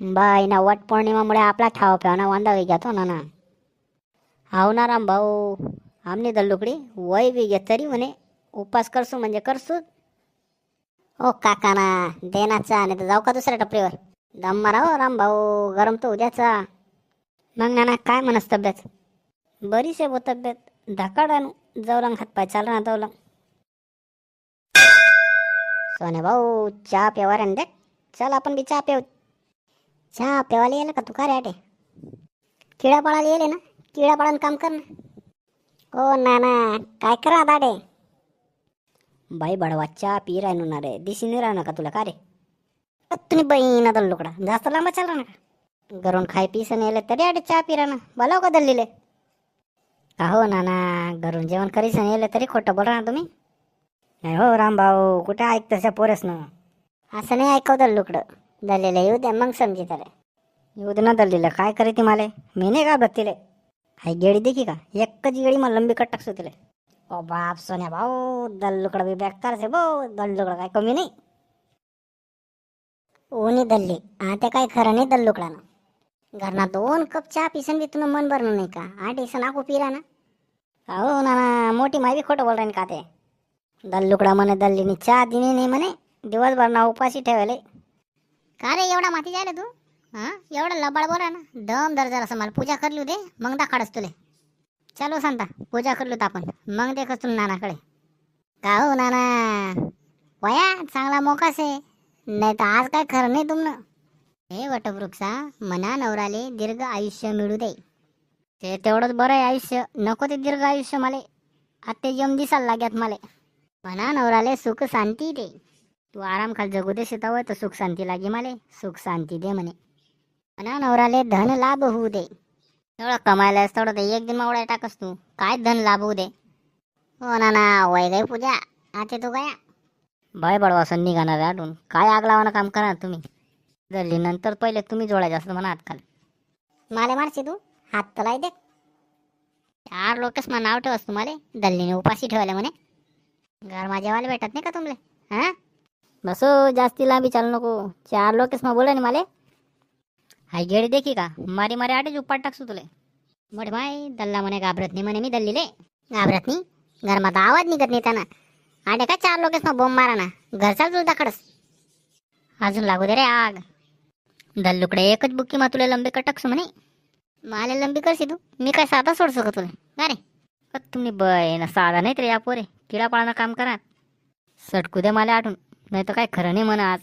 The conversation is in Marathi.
बाई ना वट पौर्णिमामुळे आपला ठाव प्यावना वांदा घेतो ना. हाव ना राम भाऊ, आमने दल्लुकडी वय बी घे तरी म्हणे उपास करसू म्हणजे करसू. ओ काका ना देनाचा नाही तर जाऊ का दुसऱ्या टपरीवर. दम मारा हो राम भाऊ, गरम तो उद्याचा. मग नाना काय म्हणस तब्येत? बरीच आहे वो तब्येत. धाकाड आणू जवरंग हातपाय चाल ना तवलं. सोने भाऊ चहा पेवा रे देख. चल आपण बी चहा पेऊ. चहा पेवायला येईल का तू का रे आटे? किडा पाळायला येईल ना, किडा पाळान काम कर ना. ओ नाना काय करा दाडे? बाई बडवा चहा पी राहणू ना रे, दिशी नाही राहणार का तुला का रे? तुम्ही बाई ना दल्लुकडा जास्त लांब चाल ना का घरून खाय पीस नेले तरी आडे चहा पी राहणं बोलाव का दल्लीले? का हो नाना, घरून जेवण करीस नेले तरी खोटं बोल ना तुम्ही. नाही हो रामभाऊ, कुठे ऐकतशा पोरस ना. असं नाही ऐकव दल्लुकडं. दल्लीला येऊ द्या मग समजी तर. येऊ दे ना दल्लीला, काय करे ती माले मी नाही का बघतिले. हाय गेडी देखी का, एकच गेडी मला लंबी कट टाकसू तिले. ओ बाप सोन्या भाऊ, दल्लुकडं बी बेकार से भाऊ, दल्लुकडं काय कमी नाही. ओनी दल्ली आता काय खरं नाही दल्लुकडानं. घरना 2 कप चहा पिसन बी तुला मन भरणं नाही का? आठ इसन आखो पिरा ना. हो ना मोठी माय बी खोटं बोल राहीन का ते. दल्लुकडा म्हणे दल्लीनी चहा दिनी नाही म्हणे, दिवसभर ना उपाशी ठेवले. का रे एवढा माती जायला तू? हां एवढा लबाड बोला ना. दम दर जरा मला पूजा करलू दे मग दाखाडस तुले. चलो सांता पूजा करलू तर आपण मग देखस तुला नानाकडे. का हो नाना, वया चांगला मोकास आहे. नाही तर आज काय खरं नाही तुमनं. हे वटवृक्षा मना नवराले दीर्घ आयुष्य मिळू दे. ते तेवढंच बरं आहे आयुष्य, नको ते दीर्घ आयुष्य मले. आता यम दिसायला लाग्यात मले. मना नवराले सुख शांती दे. तू आराम खाल जगू दे शेतावर तर सुख शांती लागे माले, सुख शांती दे म्हणे. मना नवराले धन लाभ होऊ दे. तेवढं कमायलास तेवढं ते एक दिन मावळ्या टाकस तू, काय धन लाभ होऊ दे. हो ना वय गई पूजा आता तू गया. बाय बडवा सण निघाणार आठून काय आग लावाना काम करणार तुम्ही. दल्ली नंतर पहिले तुम्ही जोडायचं असतं म्हणा हात खाल. माले मारशी तू हात तलाई दे. 4 लोकच मग नाव ठेवस तुम्हाला दल्लीने उपाशी ठेवायला म्हणे. घर माझ्यावाले भेटत नाही का तुमले? हां बसो जास्ती लांबी चालू नको. 4 लोकच मग बोला ना माले. हाय गेडी देखी का, मारी मारी आटेच उपाट टाकसू तुले. मोठे माय दल्ला म्हणे घाबरत नाही म्हणे मी दल्लीले. घाबरत नाही? घरमात आवाज निघत नाही त्यांना. आटे का 4 लोकच मग बोंब मारा ना, घरचाच जुळता खडस. अजून लागू दे रे आग. दल्लुकडे एकच बुक्की मग तुला लंबी कटकसू म्हणे. मला लंबी करशी तू, मी काय साधा सोडसो का तुला? का रे तुम्ही बय ना साधा नाहीत रे या पोरे, किडा पाळणं काम करा. सटकू दे मला आठून, नाही तर काय खरं नाही म्हणा आज.